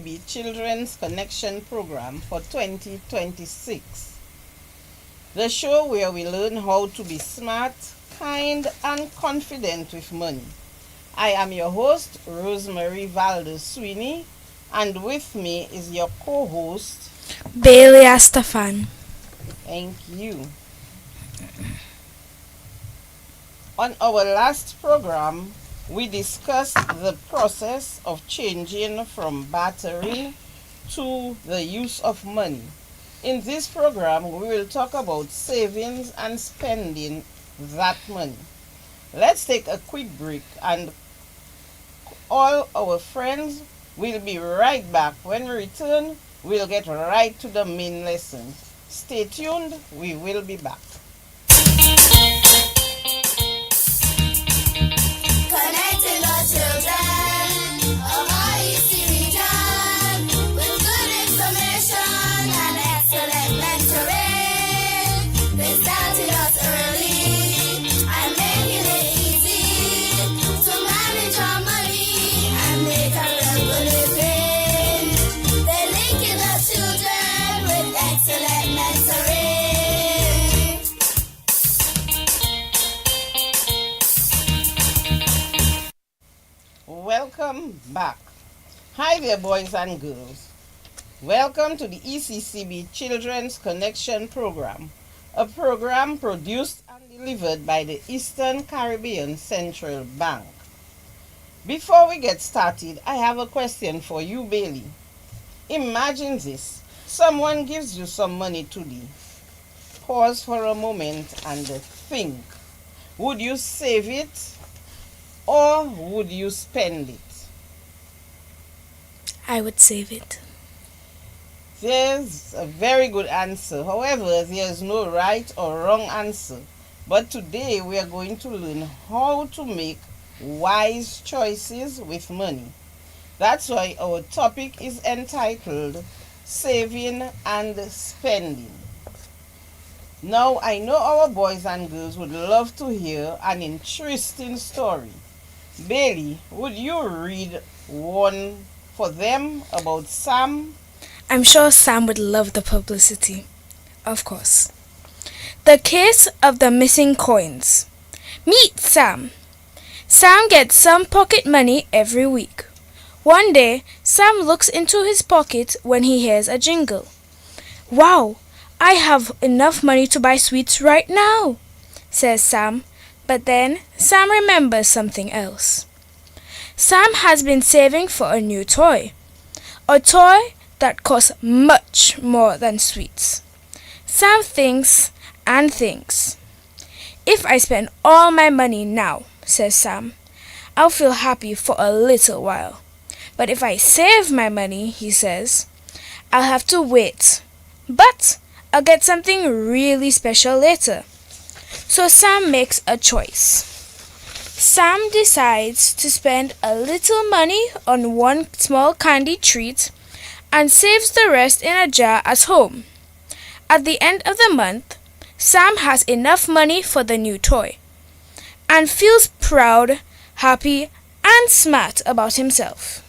ECCB Children's Connection Program for 2026. The show where we learn how to be smart, kind, and confident with money. I am your host, Rosemary Valdez Sweeney, and with me is your co-host, Bailey Astafan. Thank you. On our last program, we discussed the process of changing from bartering to the use of money. In this program, we will talk about savings and spending that money. Let's take a quick break and all our friends will be right back. When we return, we'll get right to the main lesson. Stay tuned, we will be back. Connecting the children of our EC region with good information and excellent mentoring. They started us early and making it easy to manage our money and make a real living. They're linking the children with excellent mentoring. Welcome back. Hi there, boys and girls. Welcome to the ECCB Children's Connection Program, a program produced and delivered by the Eastern Caribbean Central Bank. Before we get started, I have a question for you, Bailey. Imagine this. Someone gives you some money today. Pause for a moment and think. Would you save it or would you spend it? I would save it. There's a very good answer. However, there is no right or wrong answer. But today we are going to learn how to make wise choices with money. That's why our topic is entitled Saving and Spending. Now, I know our boys and girls would love to hear an interesting story. Bailey, would you read one for them about Sam? I'm sure Sam would love the publicity. Of course. The case of the missing coins. Meet Sam. Sam gets some pocket money every week. One day, Sam looks into his pocket when he hears a jingle. Wow, I have enough money to buy sweets right now, says Sam. But then Sam remembers something else. Sam has been saving for a new toy. A toy that costs much more than sweets. Sam thinks and thinks. If I spend all my money now, says Sam, I'll feel happy for a little while. But if I save my money, he says, I'll have to wait. But I'll get something really special later. So Sam makes a choice. Sam decides to spend a little money on one small candy treat and saves the rest in a jar at home. At the end of the month, Sam has enough money for the new toy and feels proud, happy, and smart about himself.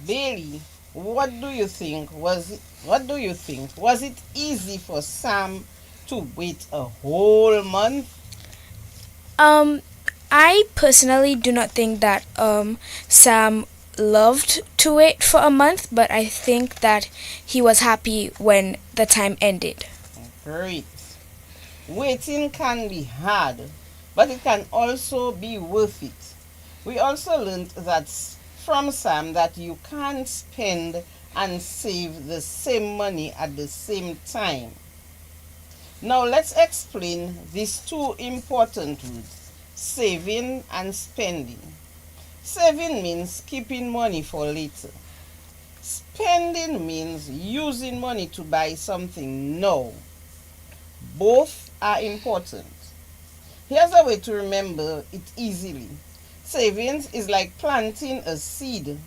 Bailey, what do you think? Was it easy for Sam to wait a whole month? I personally do not think that Sam loved to wait for a month, but I think that he was happy when the time ended. Great. Waiting can be hard, but it can also be worth it. We also learned that from Sam that you can't spend and save the same money at the same time. Now let's explain these two important words, saving and spending. Saving means keeping money for later. Spending means using money to buy something now. Both are important. Here's a way to remember it easily. Savings is like planting a seed.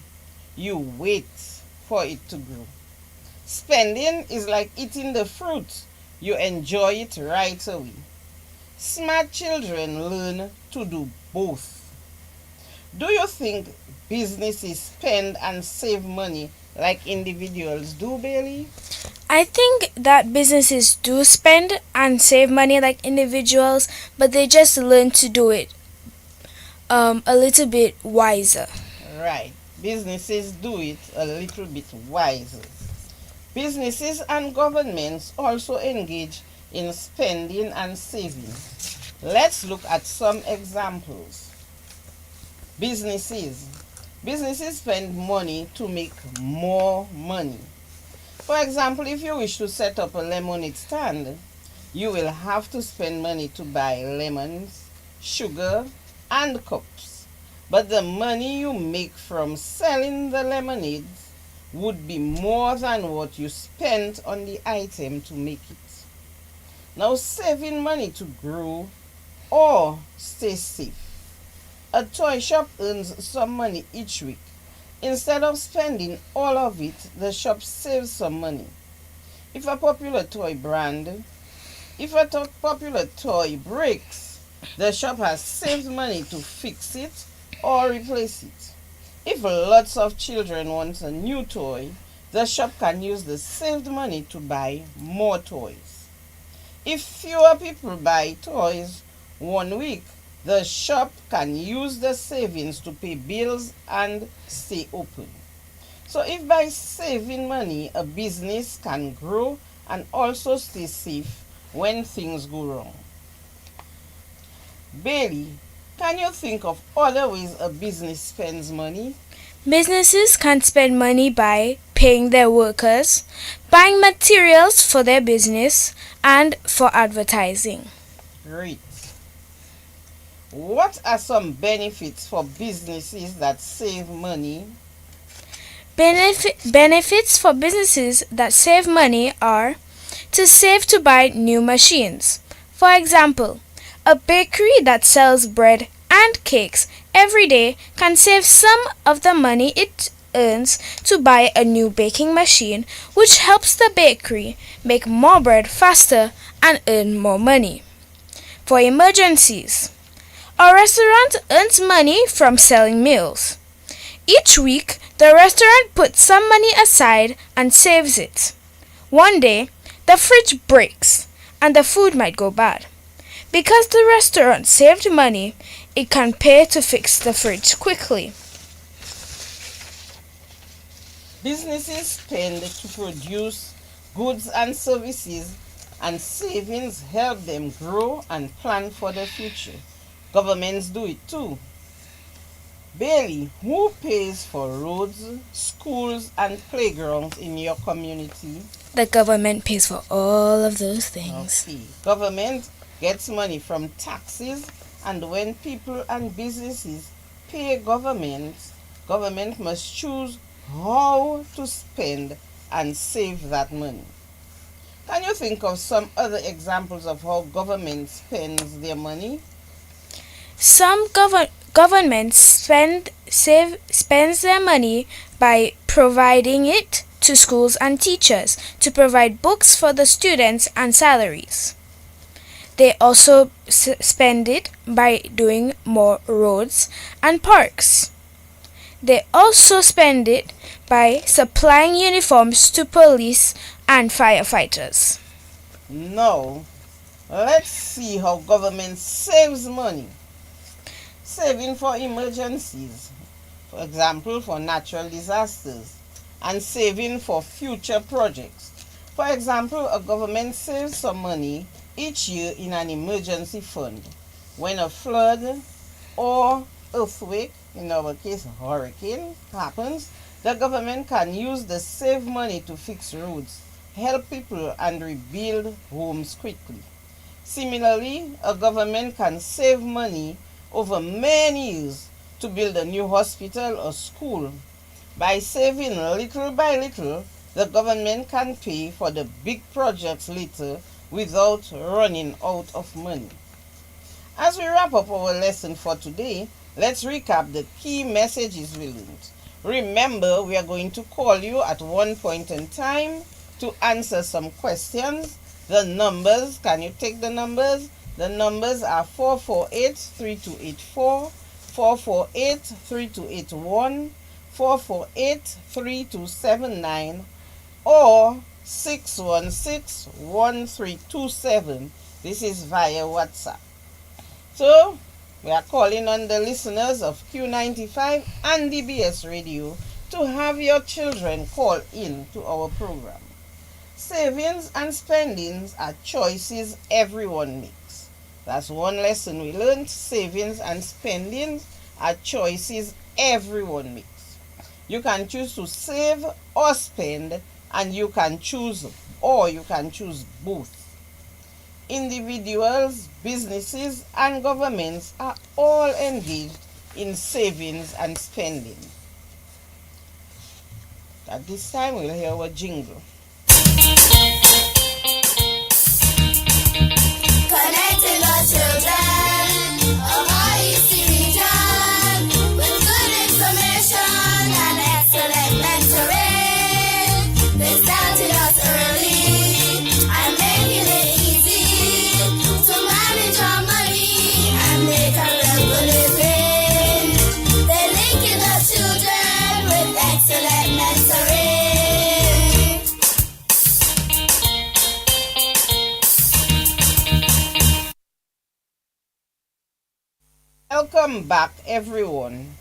You wait for it to grow. Spending is like eating the fruit. You enjoy it right away. Smart children learn to do both. Do you think businesses spend and save money like individuals do, Bailey? I think that businesses do spend and save money like individuals, but they just learn to do it a little bit wiser. Right. Businesses do it a little bit wiser. Businesses and governments also engage in spending and saving. Let's look at some examples. Businesses. Businesses spend money to make more money. For example, if you wish to set up a lemonade stand, you will have to spend money to buy lemons, sugar, and cups. But the money you make from selling the lemonades would be more than what you spent on the item to make it. Now, saving money to grow or stay safe. A toy shop earns some money each week. Instead of spending all of it, the shop saves some money. If a popular toy breaks, the shop has saved money to fix it or replace it. If lots of children want a new toy, the shop can use the saved money to buy more toys. If fewer people buy toys one week, the shop can use the savings to pay bills and stay open. So if by saving money, a business can grow and also stay safe when things go wrong. Bailey, can you think of other ways a business spends money? Businesses can spend money by paying their workers, buying materials for their business, and for advertising. Great. What are some benefits for businesses that save money? Benefits for businesses that save money are to save to buy new machines. For example, a bakery that sells bread and cakes every day can save some of the money it earns to buy a new baking machine, which helps the bakery make more bread faster and earn more money. For emergencies, a restaurant earns money from selling meals. Each week, the restaurant puts some money aside and saves it. One day, the fridge breaks and the food might go bad. Because the restaurant saved money, it can pay to fix the fridge quickly. Businesses spend to produce goods and services, and savings help them grow and plan for the future. Governments do it too. Bailey, who pays for roads, schools, and playgrounds in your community? The government pays for all of those things. Okay. Government gets money from taxes, and when people and businesses pay government must choose how to spend and save that money. Can you think of some other examples of how government spends their money? Some governments spends their money by providing it to schools and teachers to provide books for the students and salaries. They also spend it by doing more roads and parks. They also spend it by supplying uniforms to police and firefighters. Now, let's see how government saves money. Saving for emergencies, for example, for natural disasters, and saving for future projects. For example, a government saves some money each year in an emergency fund. When a flood or earthquake, in our case hurricane, happens, the government can use the saved money to fix roads, help people, and rebuild homes quickly. Similarly, a government can save money over many years to build a new hospital or school. By saving little by little, the government can pay for the big projects later without running out of money. As we wrap up our lesson for today, let's recap the key messages we learned. Remember, we are going to call you at one point in time to answer some questions. The numbers, can you take the numbers? The numbers are 448-3284, 448-3281, 448-3279, or 616-1327. This is via WhatsApp. So, we are calling on the listeners of Q95 and DBS Radio to have your children call in to our program. Savings and spendings are choices everyone makes. That's one lesson we learned. Savings and spendings are choices everyone makes. You can choose to save or spend, and you can choose both. Individuals, businesses, and governments are all engaged in savings and spending. At this time, we'll hear our jingle. Connecting the children of our ECCB region with good information and excellent mentoring. They started us early and making it easy to manage our money and make a regular living. They're linking the children with excellent mentoring. Welcome back, everyone.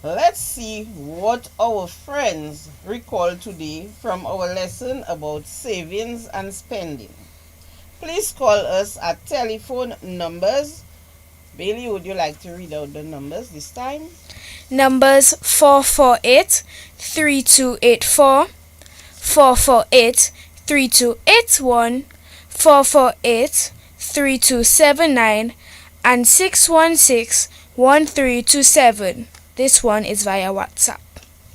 Let's see what our friends recall today from our lesson about savings and spending. Please call us at telephone numbers. Bailey, would you like to read out the numbers this time? Numbers 448-3284, 448-3281, 448-3279, and 616-1327. This one is via WhatsApp.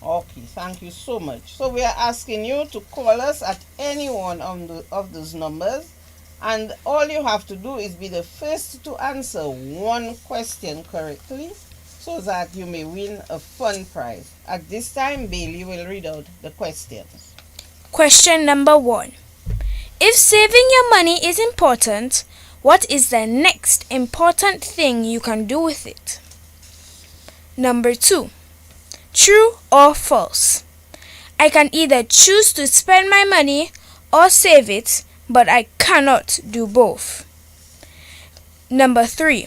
Okay, thank you so much. So we are asking you to call us at any one of those numbers, and all you have to do is be the first to answer one question correctly so that you may win a fun prize. At this time, Bailey will read out the questions. Question number 1. If saving your money is important, what is the next important thing you can do with it? Number 2. True or false? I can either choose to spend my money or save it, but I cannot do both. Number 3.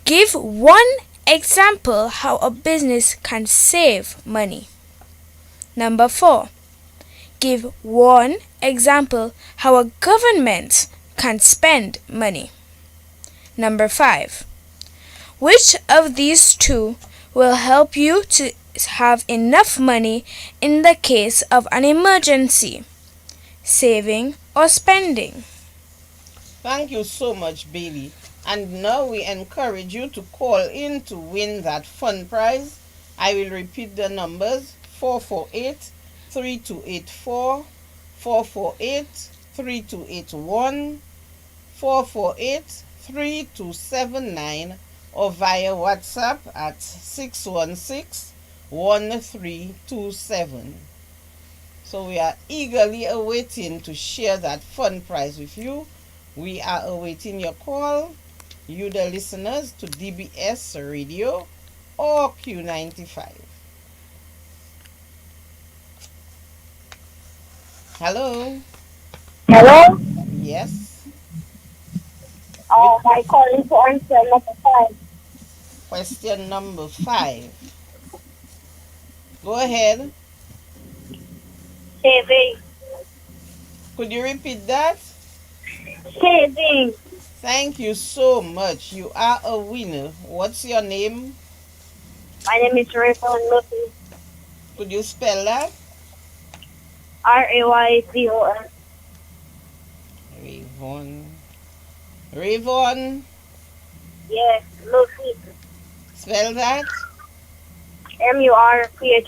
Give one example how a business can save money. Number 4. Give one example how a government can spend money. Number 5. Which of these two will help you to have enough money in the case of an emergency? Saving or spending? Thank you so much, Bailey. And now we encourage you to call in to win that fun prize. I will repeat the numbers: 448-3284, 448-3281, 448-3279, or via WhatsApp at 616-1327. So we are eagerly awaiting to share that fun prize with you. We are awaiting your call, you the listeners, to DBS Radio or Q95. Hello? Hello? Yes? My call is to answer number 5. Question number 5. Go ahead. Saving. Could you repeat that? Saving. Thank you so much. You are a winner. What's your name? My name is Rayvon Murphy. Could you spell that? Rayvon. Rayvon. Rayvon. Yes, Murphy. Spell that? Murphy.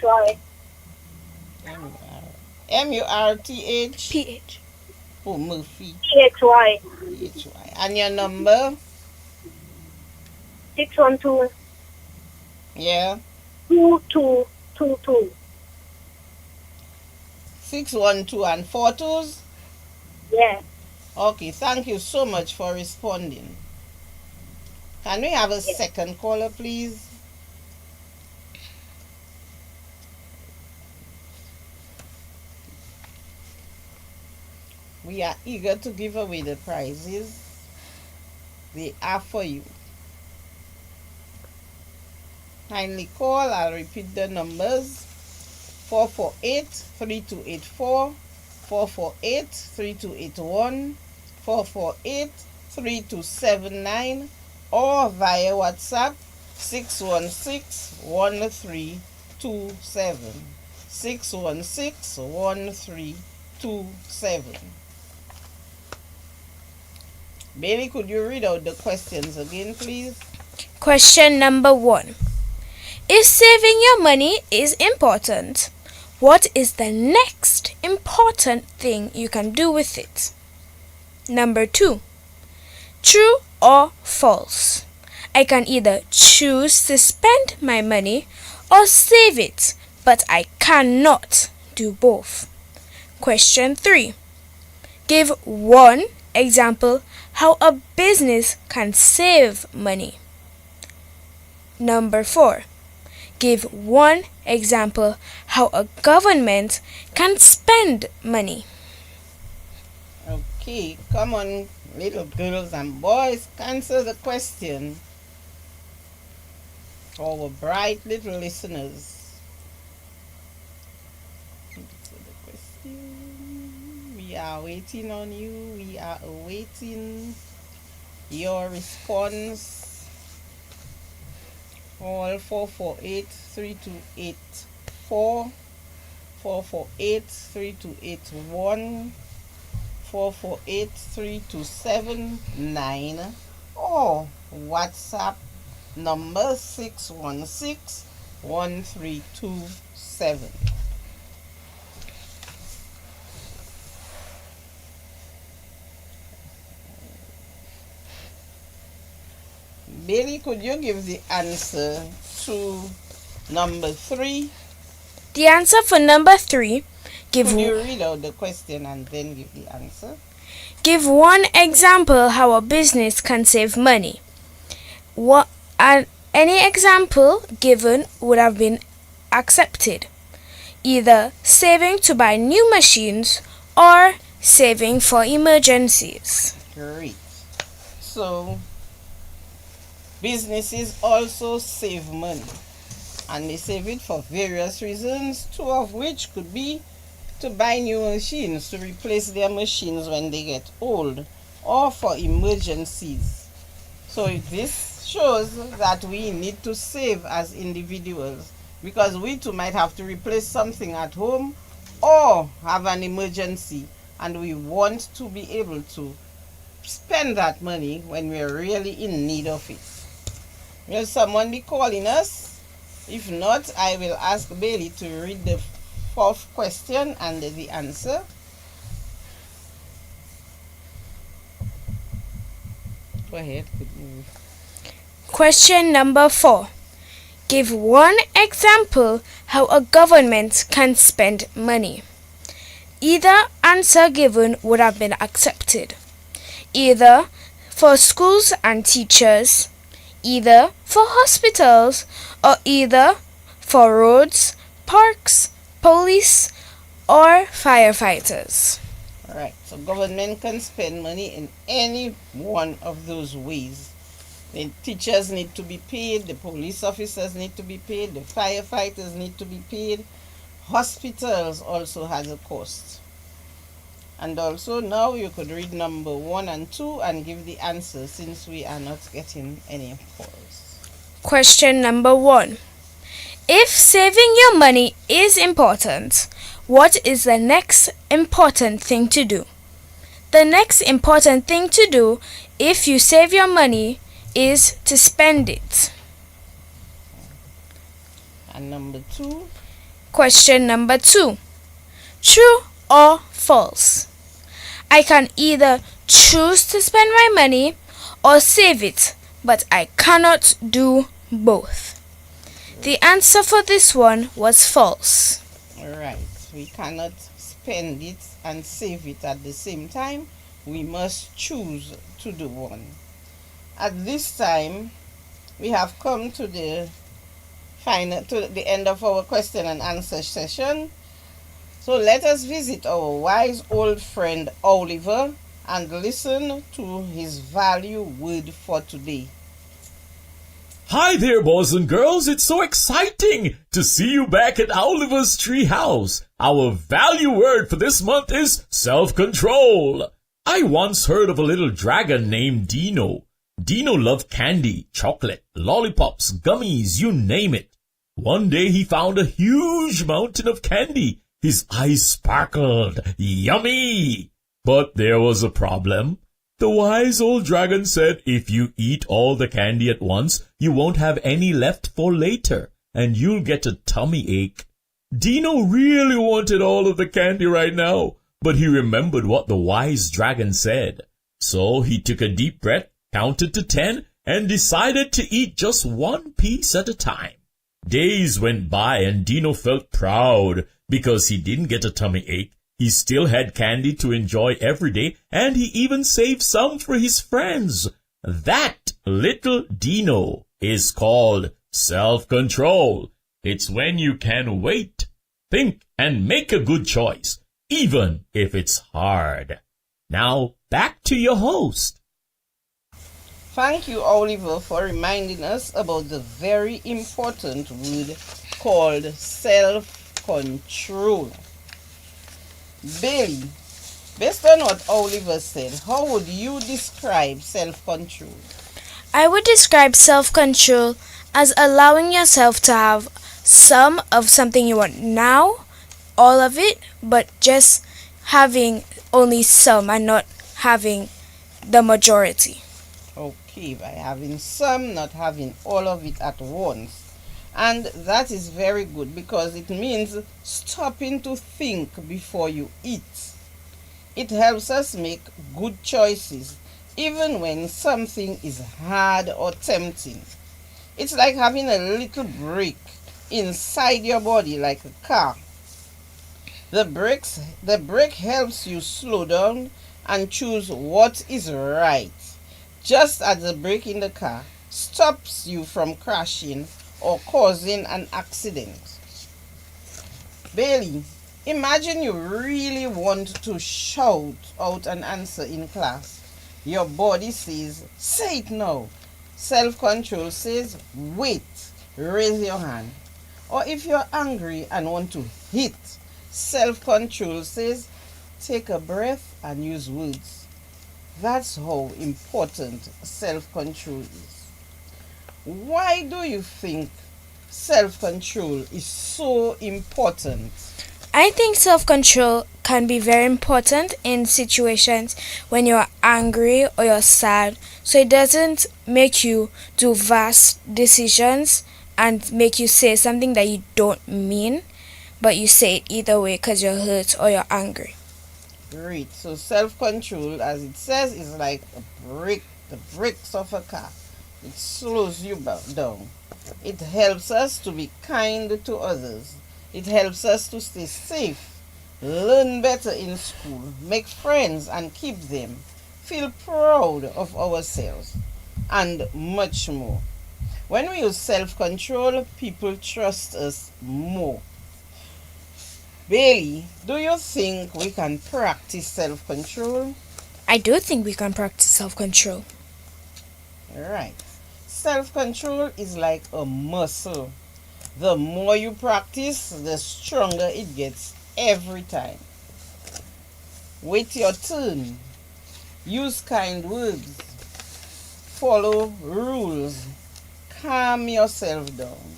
M-U-R-T-H. PH. Oh, Murphy. Phy. H-Y. And your number? 612 Yeah. 2222. 612 and 42s? Yeah. Okay, thank you so much for responding. Can we have a second caller, please? We are eager to give away the prizes. They are for you. Kindly call. I'll repeat the numbers. 448-3284, 448-3281, 448-3279, or via WhatsApp 616-1327. 616-1327. Bailey, could you read out the questions again, please? Question number 1. If saving your money is important, what is the next important thing you can do with it? Number 2. True or false? I can either choose to spend my money or save it, but I cannot do both. Question 3. Give one example how a business can save money. Number 4. Give one example how a government can spend money. Okay, come on, little girls and boys, answer the question. Our bright little listeners. Answer the question. We are waiting on you. We are awaiting your response. All 448-3284, 448-3281, 448-3279, or WhatsApp number 616-1327. Bailey, could you give the answer to number 3? The answer for number 3, Could you read out the question and then give the answer? Give one example how a business can save money. Any example given would have been accepted. Either saving to buy new machines or saving for emergencies. Great. So, businesses also save money, and they save it for various reasons, 2 of which could be to buy new machines, to replace their machines when they get old, or for emergencies. So this shows that we need to save as individuals, because we too might have to replace something at home or have an emergency, and we want to be able to spend that money when we're really in need of it. Will someone be calling us? If not, I will ask Bailey to read the 4th question and the answer. Go ahead. Question number 4. Give one example how a government can spend money. Either answer given would have been accepted. Either for schools and teachers, either for hospitals, or either for roads, parks, police, or firefighters. Alright, so government can spend money in any one of those ways. The teachers need to be paid, the police officers need to be paid, the firefighters need to be paid. Hospitals also has a cost. And also now you could read number 1 and 2 and give the answer, since we are not getting any calls. Question number 1. If saving your money is important, what is the next important thing to do? The next important thing to do if you save your money is to spend it. And number 2. Question number 2. True or false? I can either choose to spend my money or save it, but I cannot do both. The answer for this one was false. Alright, we cannot spend it and save it at the same time. We must choose to do one. At this time, we have come to the end of our question and answer session. So let us visit our wise old friend Oliver and listen to his value word for today. Hi there, boys and girls. It's so exciting to see you back at Oliver's Treehouse. Our value word for this month is self-control. I once heard of a little dragon named Dino. Dino loved candy, chocolate, lollipops, gummies, you name it. One day he found a huge mountain of candy. His eyes sparkled. Yummy! But there was a problem. The wise old dragon said if you eat all the candy at once, you won't have any left for later, and you'll get a tummy ache. Dino really wanted all of the candy right now, but he remembered what the wise dragon said. So he took a deep breath, counted to 10, and decided to eat just one piece at a time. Days went by and Dino felt proud because he didn't get a tummy ache. He still had candy to enjoy every day, and he even saved some for his friends. That little Dino is called self-control. It's when you can wait, think, and make a good choice, even if it's hard. Now, back to your host. Thank you, Oliver, for reminding us about the very important word called self-control. Bailey, based on what Oliver said, how would you describe self-control? I would describe self-control as allowing yourself to have some of something you want now, all of it, but just having only some and not having the majority. Okay, by having some, not having all of it at once. And that is very good because it means stopping to think before you eat. It helps us make good choices even when something is hard or tempting. It's like having a little brake inside your body like a car. The brake helps you slow down and choose what is right, just as the brake in the car stops you from crashing or causing an accident. Bailey, imagine you really want to shout out an answer in class. Your body says, say it now. Self-control says, wait, raise your hand. Or if you're angry and want to hit, self-control says, take a breath and use words. That's how important self-control is. Why do you think self-control is so important? I think self-control can be very important in situations when you're angry or you're sad, so it doesn't make you do vast decisions and make you say something that you don't mean, but you say it either way because you're hurt or you're angry. Great. So self-control, as it says, is like a brake, the brakes of a car. It slows you down. It helps us to be kind to others. It helps us to stay safe, learn better in school, make friends and keep them, feel proud of ourselves, and much more. When we use self-control, people trust us more. Bailey, do you think we can practice self-control? I do think we can practice self-control. Right. Self-control is like a muscle. The more you practice, the stronger it gets every time. Wait your turn. Use kind words. Follow rules. Calm yourself down.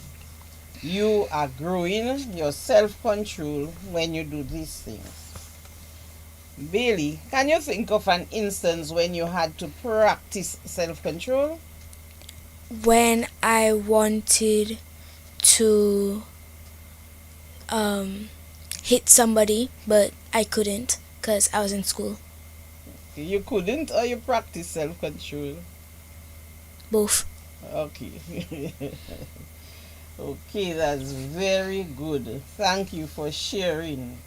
You are growing your self-control when you do these things. Bailey, can you think of an instance when you had to practice self-control? When I wanted to hit somebody, but I couldn't because I was in school. You couldn't, or you practice self-control? Both. Okay. Okay, that's very good. Thank you for sharing.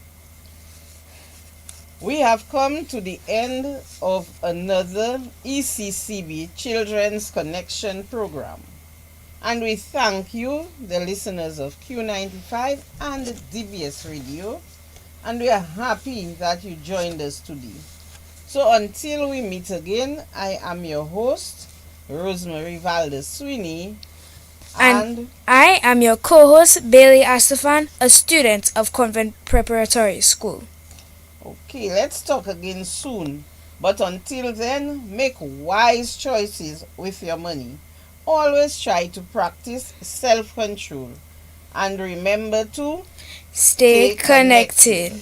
We have come to the end of another ECCB Children's Connection program. And we thank you, the listeners of Q95 and DBS Radio, and we are happy that you joined us today. So until we meet again, I am your host, Rosemary Valdez Sweeney, And I am your co-host, Bailey Astafan, a student of Convent Preparatory School. Okay, let's talk again soon. But until then, make wise choices with your money. Always try to practice self-control. And remember to Stay connected.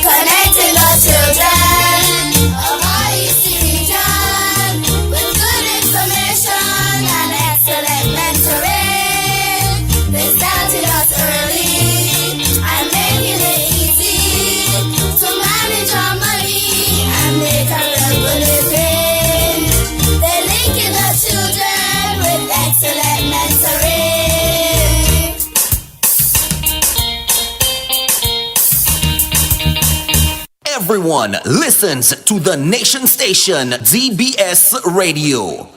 Connecting the children of our EC region with good information and excellent mentoring. They started us early and making it easy to manage our money and make a real good living. They're linking the children with excellent mentoring. Everyone listens to the nation station DBS Radio.